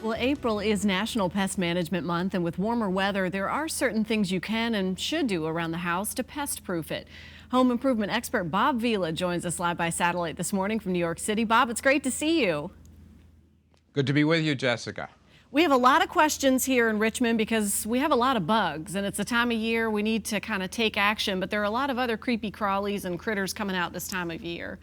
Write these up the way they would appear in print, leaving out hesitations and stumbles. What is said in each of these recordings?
Well, April is National Pest Management Month, and with warmer weather, there are certain things you can and should do around the house to pest-proof it. Home improvement expert Bob Vila joins us live by satellite this morning from New York City. Bob, it's great to see you. Good to be with you, Jessica. We have a lot of questions here in Richmond because we have a lot of bugs, and it's a time of year we need to kind of take action, but there are a lot of other creepy crawlies and critters coming out this time of year.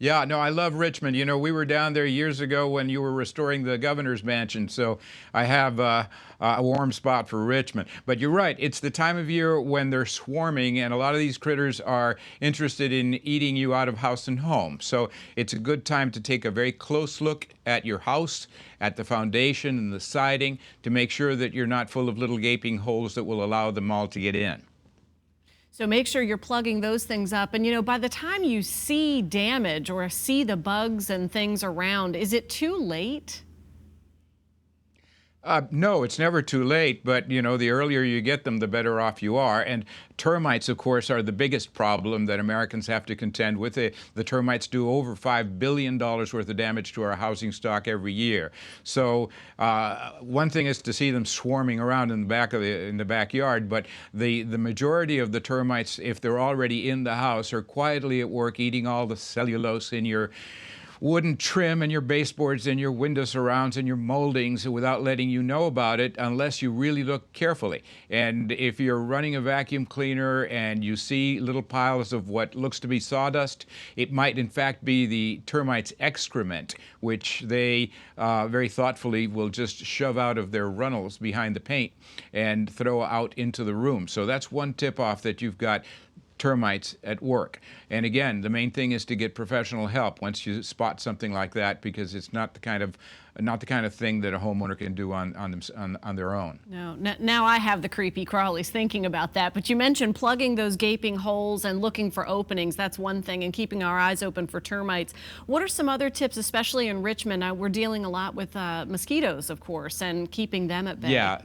Yeah, no, I love Richmond. You know, we were down there years ago when you were restoring the governor's mansion, so I have a warm spot for Richmond. But you're right, it's the time of year when they're swarming, and a lot of these critters are interested in eating you out of house and home. So it's a good time to take a very close look at your house, at the foundation and the siding, to make sure that you're not full of little gaping holes that will allow them all to get in. So make sure you're plugging those things up. And, you know, by the time you see damage or see the bugs and things around, is it too late? No, it's never too late, but you know, the earlier you get them, the better off you are. And termites, of course, are the biggest problem that Americans have to contend with. The termites do over $5 billion worth of damage to our housing stock every year. So one thing is to see them swarming around in the backyard, but the majority of the termites, if they're already in the house, are quietly at work eating all the cellulose in your wooden trim and your baseboards and your window surrounds and your moldings without letting you know about it unless you really look carefully. And if you're running a vacuum cleaner and you see little piles of what looks to be sawdust, it might in fact be the termites' excrement, which they very thoughtfully will just shove out of their runnels behind the paint and throw out into the room. So that's one tip-off that you've got termites at work. And again, the main thing is to get professional help once you spot something like that, because it's not the kind of thing that a homeowner can do on their own. No, now I have the creepy crawlies thinking about that, but you mentioned plugging those gaping holes and looking for openings. That's one thing, and keeping our eyes open for termites. What are some other tips, especially in Richmond? We're dealing a lot with mosquitoes, of course, and keeping them at bay.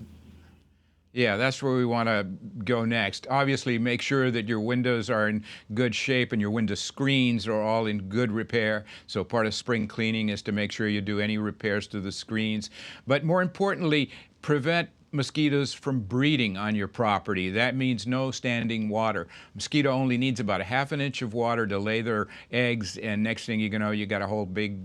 Yeah, that's where we want to go next. Obviously, make sure that your windows are in good shape and your window screens are all in good repair. So part of spring cleaning is to make sure you do any repairs to the screens. But more importantly, prevent mosquitoes from breeding on your property. That means no standing water. Mosquito only needs about a ½ inch of water to lay their eggs, and next thing you know, you got a whole big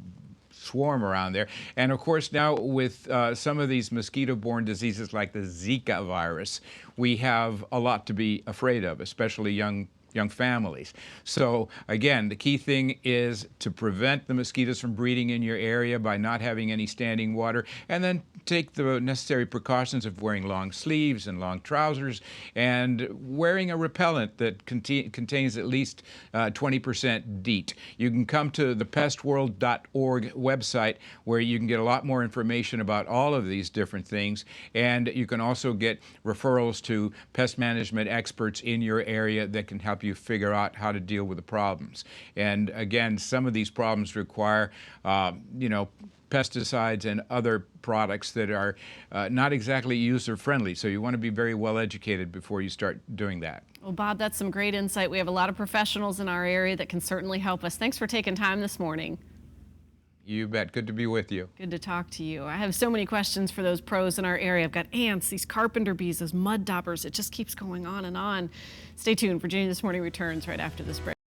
swarm around there. And of course, now with some of these mosquito-borne diseases like the Zika virus, we have a lot to be afraid of, especially young families. So again, the key thing is to prevent the mosquitoes from breeding in your area by not having any standing water, and then take the necessary precautions of wearing long sleeves and long trousers and wearing a repellent that contains at least 20% DEET. You can come to the pestworld.org website where you can get a lot more information about all of these different things, and you can also get referrals to pest management experts in your area that can help you figure out how to deal with the problems. And again, some of these problems require, pesticides and other products that are not exactly user-friendly. So you want to be very well educated before you start doing that. Well, Bob, that's some great insight. We have a lot of professionals in our area that can certainly help us. Thanks for taking time this morning. You bet. Good to be with you. Good to talk to you. I have so many questions for those pros in our area. I've got ants, these carpenter bees, those mud daubers. It just keeps going on and on. Stay tuned. Virginia This Morning returns right after this break.